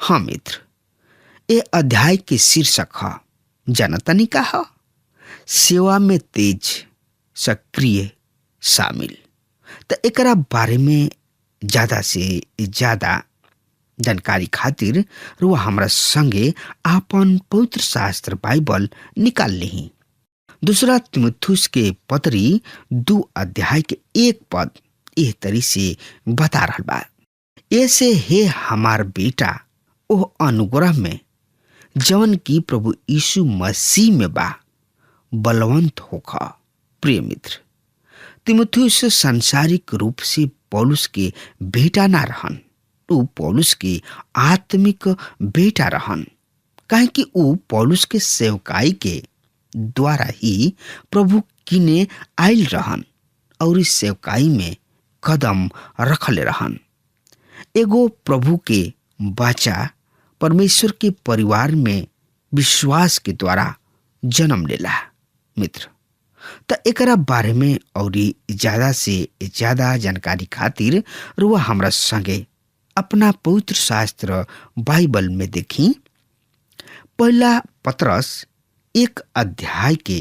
हाँ मित्र, ये अध्याय के शीर्षक है जनतनी का है सेवा में तेज सक्रिय शामिल। तो एकरा बारे में ज्यादा से ज्यादा जानकारी खातिर रुआ हमरा संगे आपन पवित्र शास्त्र बाइबल निकाल ली। दूसरा तिमुथियुस के पत्री 2 अध्याय के 1 पद एह तरी से बता रहा बा, ऐसे हे हमार बेटा ओह अनुग्रह में जवन की प्रभु यीशु मसीह में बा बलवंत होखा। प्रिय मित्र, तिमुथियुस सांसारिक रूप से पौलुस के बेटा ना रहन, ऊ पौलुस के आत्मिक बेटा रहन, काहे कि ऊ पौलुस के सेवकाई के द्वारा ही प्रभु किने आयल रहन और इस सेवकाई में कदम रखले रहन। एगो प्रभु के बच्चा परमेश्वर के परिवार में विश्वास के द्वारा जन्म लेला। मित्र, तो एकरा बारे में और ज्यादा से ज्यादा जानकारी खातिर रुआ हमरा संगे अपना पवित्र शास्त्र बाइबल में देखी। पहला पत्रस 1 अध्याय के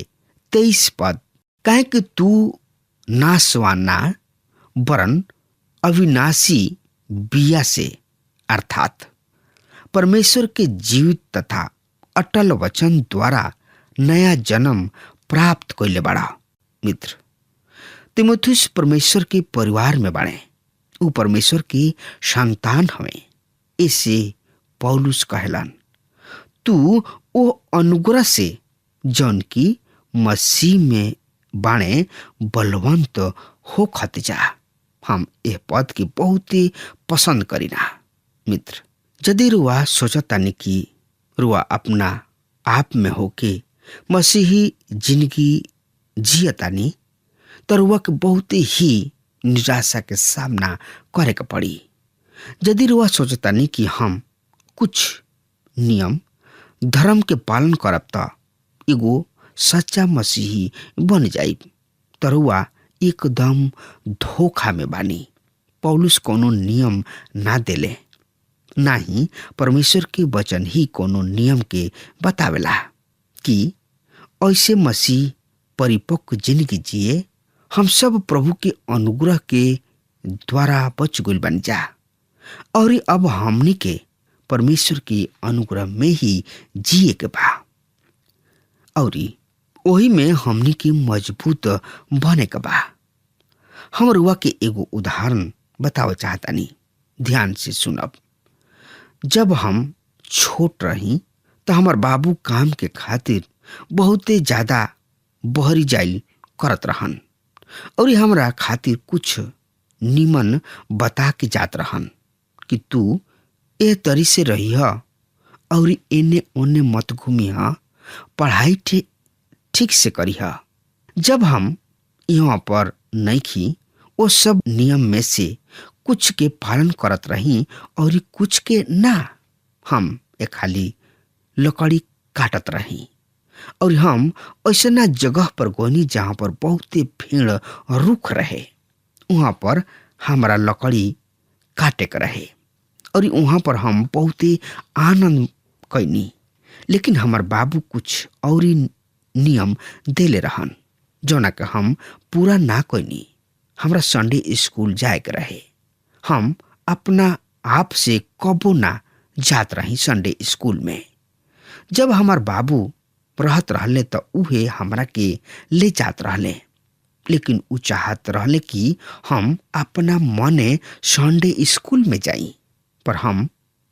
23 पद, काहे कि तू नाशवान ना वरन अविनाशी बिया से अर्थात परमेश्वर के जीवित तथा अटल वचन द्वारा नया जन्म प्राप्त कइले बाड़ा। मित्र, तिमुथियुस परमेश्वर के परिवार में बाड़े, ऊ परमेश्वर की संतान हवे। इसे पौलुस कहलन, तू ओ अनुग्रह से जौन की मसीह में बाणे बलवंत हो खत जा। हम यह पद की बहुत ही पसंद करीना। मित्र, यदि रुआ सोचतानी कि रुआ अपना आप में होके मसीही जिंदगी जियतानी, तो रुआ के बहुत ही निराशा के सामना करे के पड़ी। यदि रुआ सोचतानी कि हम कुछ नियम धर्म के पालन करब त एगो सच्चा मसीही बन जाइब, तो रुआ एकदम धोखा में बानी। पौलुस कोनो नियम ना देले, ना ही परमेश्वर के वचन ही कोनो नियम के बतावेला कि ऐसे मसीह परिपक्व जिंदगी जिए। हम सब प्रभु के अनुग्रह के द्वारा बच गइल बन जा और अब हमनी के परमेश्वर के अनुग्रह में ही जिए के बा और ओही में हमनी के मजबूत बने के बा। हम रुआ के एगो उदाहरण बतावे चाहतानी, ध्यान से सुनब। जब हम छोट रही तो हमार बाबू काम के खातिर बहुते ज्यादा बहरी जाइल करत रहन और हमरा खातिर कुछ निमन बता के जात रहन कि तू ए तरी से रही है और एने ओने मत घूमी है, पढ़ाई ठीक से करी है। जब हम यहाँ पर नहीं खी, वो सब नियम में से कुछ के पालन करत रही और कुछ के ना। हम एक खाली लकड़ी काटत रही और हम ऐसा जगह पर गोनी जहाँ पर बहुते भीड़ रुख रहे, वहाँ पर हमारा लकड़ी काटे के रहे और वहाँ पर हम बहुते आनंद कैनी। लेकिन हमार बाबू कुछ और नियम देले रहन जौना के हम पूरा ना कैनी। हमरा संडे स्कूल जाए के रहे, हम अपना आप से कबो ना जात रही संडे स्कूल में। जब हमार बाबू रहत रहले तो उहे हमरा के ले जात रहले, लेकिन उ चाहत रहले कि हम अपना मने संडे स्कूल में जाई, पर हम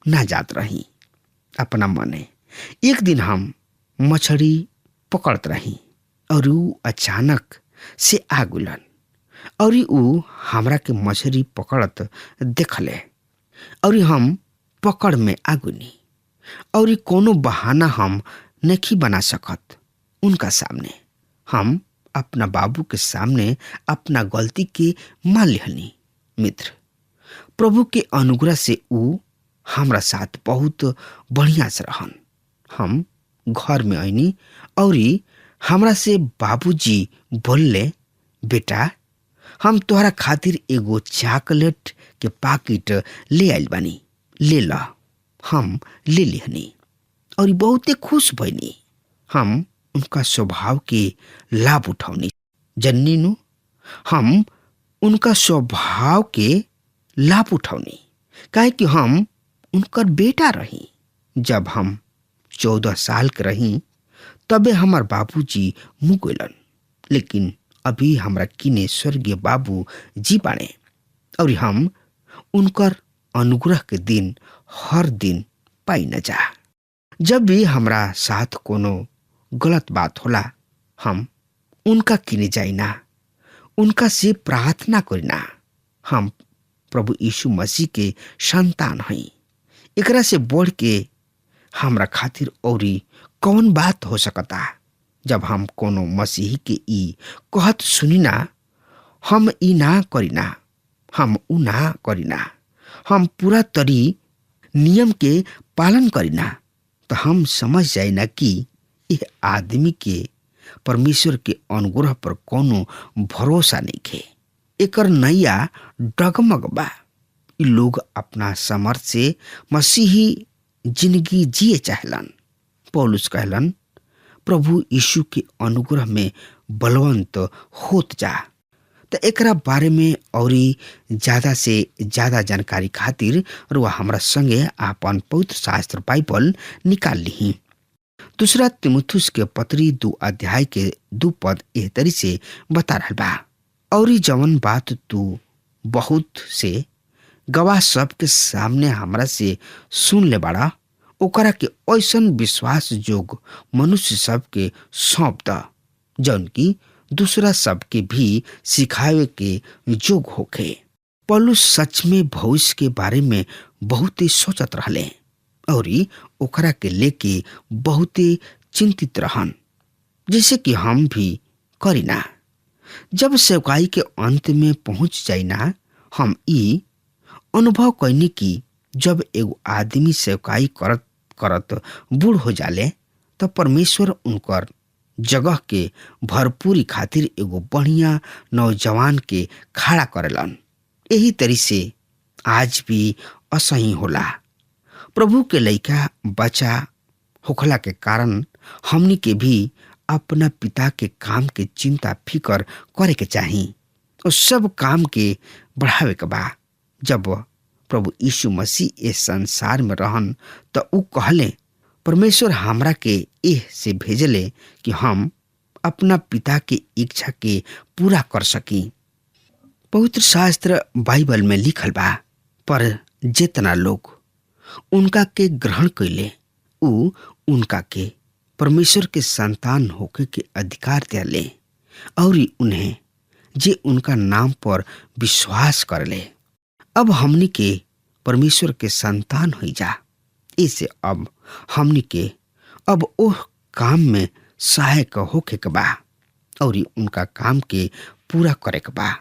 ना जात रही अपना मने। एक दिन हम मछली पकड़त रही और उ अचानक से आ गुलन और उ हमरा के मछली पकड़त देखले और हम पकड़ में आगुनी और कोनो बहाना हम नहीं बना सकत उनका सामने। हम अपना बाबू के सामने अपना गलती के मान लिहनी। मित्र, प्रभु के अनुग्रह से उ हमरा साथ बहुत बढ़िया से रहन। हम घर में आईनी और हमरा से बाबूजी बोलले, बेटा हम तोहरा खातिर एगो चॉकलेट के पैकेट ले आइल बानी, ले ला। हम ले लिहनी और बहुते खुश भइनी। हम उनका स्वभाव के लाभ उठौनी। जन्नी नु हम उनका स्वभाव के लाभ उठौनी, काहे कि हम उनकर बेटा रही। जब हम 14 साल के रही तबे हमार बाबूजी मुँह गइलन, लेकिन अभी हमरा किने स्वर्गीय बाबू जी बाड़े और हम उनकर अनुग्रह के दिन हर दिन पाई न जा। जब भी हमरा साथ कोनो गलत बात होला, हम उनका किने जाइना, उनका से प्रार्थना करिना। हम प्रभु यीशु मसीह के संतान हई। एकरा से बढ़ के हमरा खातिर औरी कौन बात हो सकता। जब हम कोनो मसीही के ई कहत सुनिना, हम ई ना करिना, हम ऊ ना करिना, हम पूरा तरी नियम के पालन करिना, तो हम समझ जाइना कि यह आदमी के परमेश्वर के अनुग्रह पर कोनो भरोसा नहीं खे। एकर नैया डगमग बा। इ लोग अपना समर्थ से मसीही जिंदगी जिए चाहलन। पौलुस कहलन, प्रभु यीशु के अनुग्रह में बलवंत होत जा। तो एकरा बारे में औरी ज्यादा से ज्यादा जानकारी खातिर रुआ हमरा संगे आपन पवित्र शास्त्र बाइबल निकाल ली। दूसरा तीमुथियुस के पत्री 2 अध्याय के 2 पद एह तरी से बता रहल बा, औरी जवन बात तू बहुत से गवाह सब के सामने हमरा से सुन ले बाड़ा, ओकरा के ऐसन विश्वास जोग मनुष्य सब के सौंप द, जौन की दूसरा सबके भी सिखावे के जोग होखे। पौलुस सच में भविष्य के बारे में बहुत ही सोचत रहले और ओकरा के लेके बहुत ही चिंतित रहन, जैसे कि हम भी करीना। जब सेवकाई के अंत में पहुंच जाइना, हम ई अनुभव कैनी कि जब एगो आदमी सेवकाई करत करत बूढ़ हो जाले तो परमेश्वर उनकर जगह के भरपूरी खातिर एगो बढ़िया नौजवान के खड़ा करेलन। यही तरी से आज भी असही होला। प्रभु के लइका बच्चा होखला के कारण हमनी के भी अपना पिता के काम के चिंता फिकर करे के चाही और सब काम के बढ़ावे के बा। जब प्रभु यीशु मसीह इस संसार में रहन तो ऊ कहले, परमेश्वर हमरा के एह से भेजले कि हम अपना पिता के इच्छा के पूरा कर सकी। पवित्र शास्त्र बाइबल में लिखल बा, पर जितना लोग उनका के ग्रहण कैले ऊ उनका के परमेश्वर के संतान होके के अधिकार दिले और उन्हें जे उनका नाम पर विश्वास करले। अब हमनी के परमेश्वर के संतान हो जा। इसे अब हमनी के अब ओह काम में सहायक होके के बा और उनका काम के पूरा करे के बा।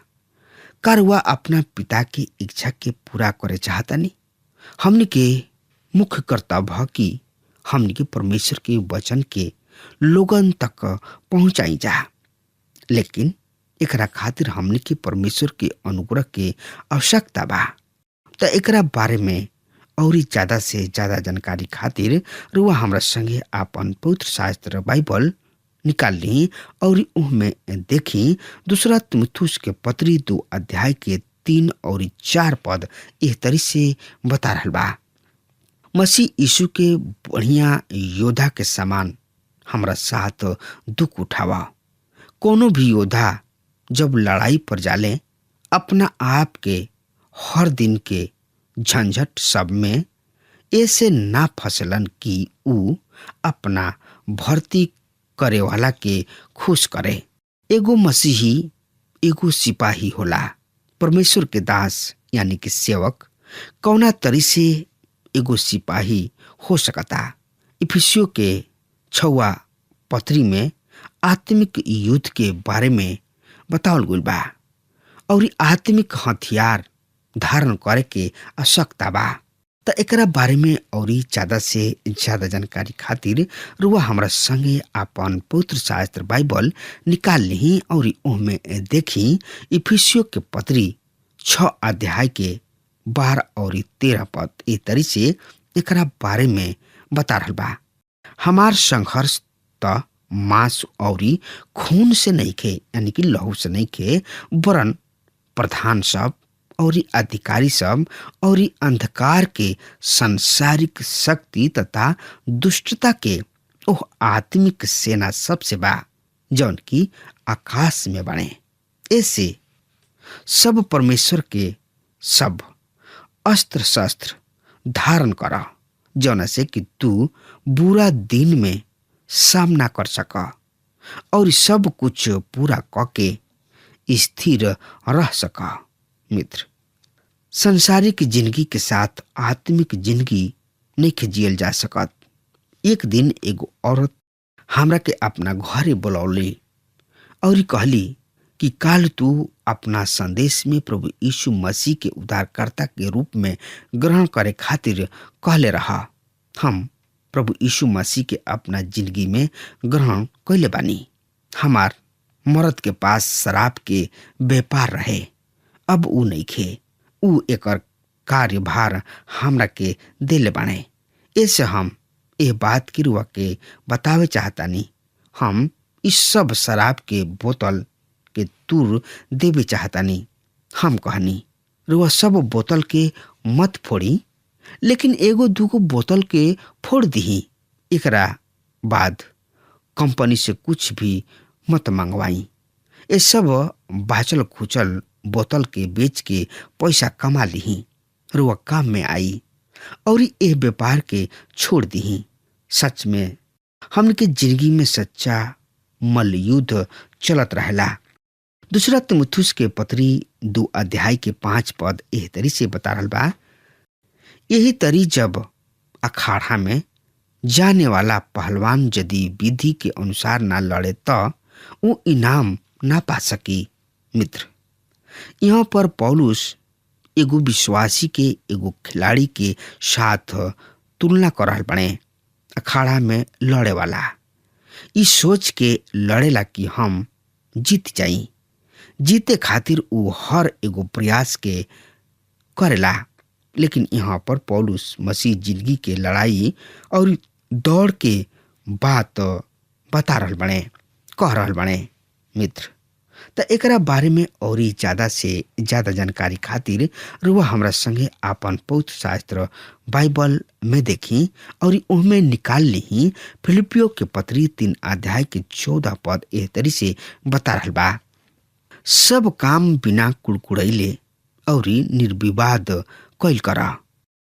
कारवा अपना पिता की इच्छा के पूरा करे चाहता नहीं। हमनी के मुख्य कर्तव्य है कि हमनी के परमेश्वर के वचन के लोगन तक पहुंचाई जा, लेकिन एकरा खातिर हमनी के परमेश्वर के अनुग्रह के आवश्यकता बा। तो एकरा बारे में और ज्यादा से ज्यादा जानकारी खातिर रुआ हमरा संगे आपन पवित्र शास्त्र बाइबल निकाल ली और उनमें देखी दूसरा तीमुथियुस के पत्री 2 अध्याय के 3 और 4 पद इस तरी से बता रहल बा। मसीह यीशु के बढ़िया योद्धा के समान हमरा साथ दुख उठावा। कोनो भी योद्धा जब लड़ाई पर जाले अपना आप के हर दिन के झंझट सब में ऐसे ना फसलन कि ऊ अपना भर्ती करे वाला के खुश करे। एगो मसीही एगो सिपाही होला। परमेश्वर के दास यानी कि सेवक कौना तरी से एगो सिपाही हो सकता। इफिसियों के 6वां पत्री में आत्मिक युद्ध के बारे में बतावल गइल बा और आत्मिक हथियार धारण करे के आवश्यकता बा। तो एकरा बारे में और ज्यादा से ज्यादा जानकारी खातिर रुआ हमरा संगे आपन पवित्र शास्त्र बाइबल निकाल ली और उनमें देखी इफिसियों के पत्री 6 अध्याय के 12 और 13 पद इस तरी से एकरा बारे में बता रहल बा। हमार संघर्ष त मांस औरी खून से नहीं खे, यानी कि लहू से नहीं खे, वरन प्रधान सब और अधिकारी सब और अंधकार के सांसारिक शक्ति तथा दुष्टता के ओह आत्मिक सेना सबसे बा जौन की आकाश में बने। ऐसे सब परमेश्वर के सब अस्त्र शस्त्र धारण कर, जौन से कि तू बुरा दिन में सामना कर सका और सब कुछ पूरा करके स्थिर रह सका। मित्र, संसारिक जिंदगी के साथ आत्मिक जिंदगी नहीं जियल जा सकत। एक दिन एगो औरत हमरा के अपना घरे बुलौली और कहली कि काल तू अपना संदेश में प्रभु यीशु मसीह के उद्धारकर्ता के रूप में ग्रहण करे खातिर कहले रहा। हम प्रभु यीशु मसीह के अपना जिंदगी में ग्रहण कैले बानी। हमार मर्द के पास शराब के व्यापार रहे, अब ऊ नहीं खे। ऊ एकर कार्यभार हमरा के देले बाने। ऐसे हम ए बात की रुआ के बतावे चाहतानी। हम इस सब शराब के बोतल के तूर देवे चाहतानी। हम कहनी रुआ सब बोतल के मत फोड़ी, लेकिन एगो दूगो बोतल के फोड़ दीही। एकरा बाद कंपनी से कुछ भी मत मंगवाई। ये सब बाचल खुचल बोतल के बेच के पैसा कमा लीही, रुआ काम में आई और ये व्यापार के छोड़ दीही। सच में हमके जिंदगी में सच्चा मल्ल युद्ध चलत रहेला। दूसरा तिमुथियुस के पत्री 2 अध्याय के 5 पद एह तरी से बता रहल बा। यही तरी जब अखाड़ा में जाने वाला पहलवान यदि विधि के अनुसार ना लड़े तो वो इनाम ना पा सकी। मित्र, यहाँ पर पौलुस एगो विश्वासी के एगो खिलाड़ी के साथ तुलना कर रहल बने। अखाड़ा में लड़े वाला इस सोच के लड़ेला कि हम जीत जाई। जीते खातिर ऊ हर एगो प्रयास के करेला। लेकिन यहाँ पर पौलुस मसीह जिंदगी के लड़ाई और दौड़ के बात बता रहल बने, कह रहल बने। मित्र, तो एकरा बारे में और ज्यादा से ज्यादा जानकारी खातिर रुआ हमरा संगे आपन पवित्र शास्त्र बाइबल में देखी और उनमें निकाल ली फिलिपियो के पत्री 3 अध्याय के 14 पद एह तरी से बता रहल बा। सब काम बिना कुड़कुड़ैले और निर्विवाद कैल करा।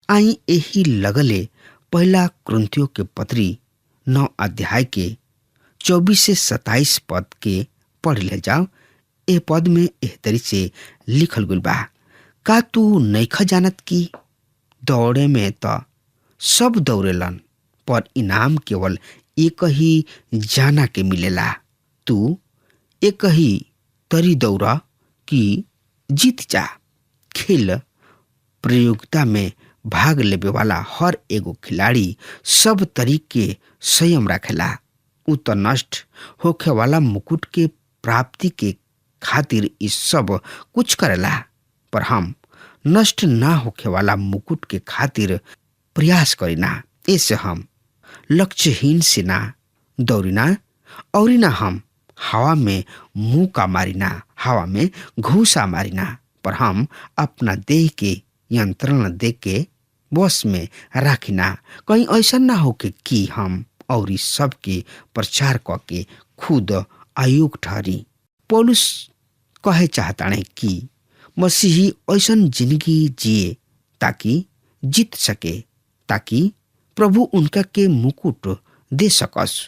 आई यही लगले पहला कुरिन्थियों के पत्री 9 अध्याय के 24 से 27 पद के पढ़ ले जाओ। ए पद में एह तरी से लिखल गुल बा, का तू नइखा जानत की दौड़े में तो सब दौड़ेलन, पर इनाम केवल एक ही जाना के मिलेला। तू एक ही तरी दौड़ा कि जीत जा। खेल प्रतियोगिता में भाग लेवे वाला हर एगो खिलाड़ी सब तरीके संयम रखेला। उ तो नष्ट होखे वाला मुकुट के प्राप्ति के खातिर इस सब कुछ करेला, पर हम नष्ट ना होखे वाला मुकुट के खातिर प्रयास करीना। ऐसे हम लक्ष्यहीन से ना दौड़ीना और ना हम हवा में मुंह का मारिना, हवा में घूसा मारिना, पर हम अपना देह के यंत्रण दे के बस में राखिना। कहीं ऐसा ना हो कि हम और इस सब के प्रचार करके खुद अयोग्य ठहरी। पौलुस कहे चाहताने कि मसीही ऐसन जिंदगी जिए ताकि जीत सके, ताकि प्रभु उनका के मुकुट दे सकस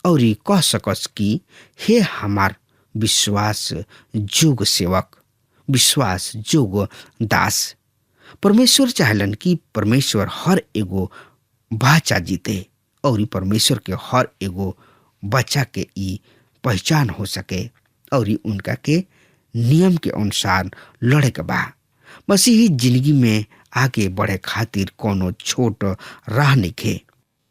और कह सकस कि हे हमार विश्वास जोग सेवक, विश्वास जोग दास। परमेश्वर चाहलन कि परमेश्वर हर एगो बच्चा जीते और परमेश्वर के हर एगो बच्चा के ई पहचान हो सके और उनका के नियम के अनुसार लड़े के बा। मसीही जिंदगी में आगे बढ़े खातिर कोनो छोट राह नइखे।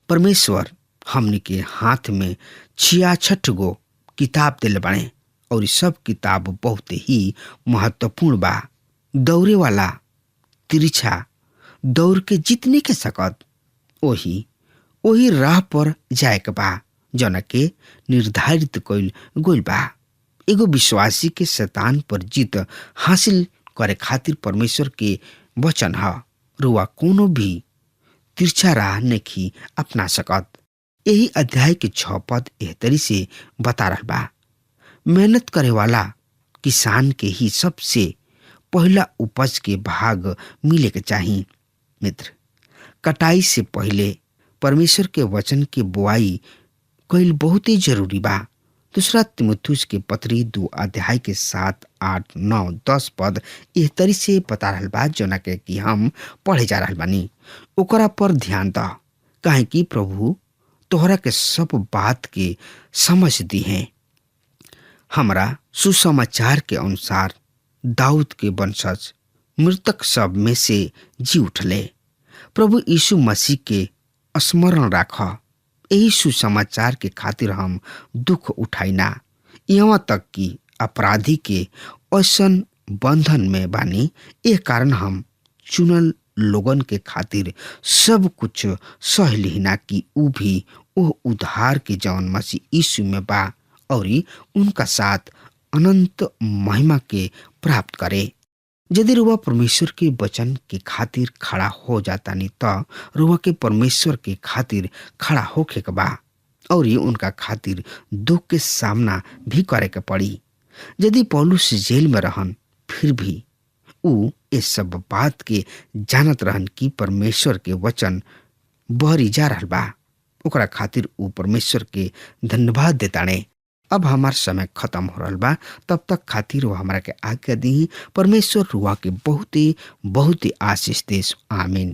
परमेश्वर हमनी के हाथ में 66 गो किताब दिले बाने और सब किताब बहुत ही महत्वपूर्ण बा। दौड़े वाला तिरछा दौड़ के जीत नहीं के सकत, ओही ओही राह पर जाए के बा जौना के निर्धारित कइल गइल बा। एगो विश्वासी के शैतान पर जीत हासिल करे खातिर परमेश्वर के वचन ह रुआ कोनो भी तिरछा राह नहीं अपना सकत। यही अध्याय के 6 पद एह तरी से बता रहा बा, मेहनत करे वाला किसान के ही सबसे पहला उपज के भाग मिले के चाहिए। मित्र, कटाई से पहले परमेश्वर के वचन के बुआई कईल बहुत ही जरूरी बा। दूसरा तिमुथियुस के पत्री 2 अध्याय के 7, 8, 9, 10 पद एह तरी से बता रहल बा जना के कि हम पढ़े जा रहल बानी। ओकरा पर ध्यान द, काहे कि प्रभु तोहरा के सब बात के समझ दी है। हमरा सुसमाचार के अनुसार दाऊद के वंशज मृतक सब में से जी उठले। प्रभु यीशु मसीह के स्मरण राख। यही सुसमाचार के खातिर हम दुख उठाइना, यहाँ तक कि अपराधी के ऐसन बंधन में बानी। ए कारण हम चुनल लोगन के खातिर सब कुछ सह लिहिना कि ऊ भी वो उद्धार के जौन मसीह यीशु में बा और उनका साथ अनंत महिमा के प्राप्त करे। यदि रुआ परमेश्वर के वचन के खातिर खड़ा हो जाता नहीं तो रुआ के परमेश्वर के खातिर खड़ा होके के बा और उनका खातिर दुख के सामना भी करे के पड़ी। यदि पौलुस जेल में रहन फिर भी ऊ इस सब बात के जानत रहन कि परमेश्वर के वचन बहरी जा रहल बा, ओकरा खातिर ऊ परमेश्वर के धन्यवाद देताने। अब हमार समय खत्म हो रहा बा, तब तक खातिर वो हमारा के आज्ञा दी। परमेश्वर रुआ के बहुत ही आशीष देश। आमीन।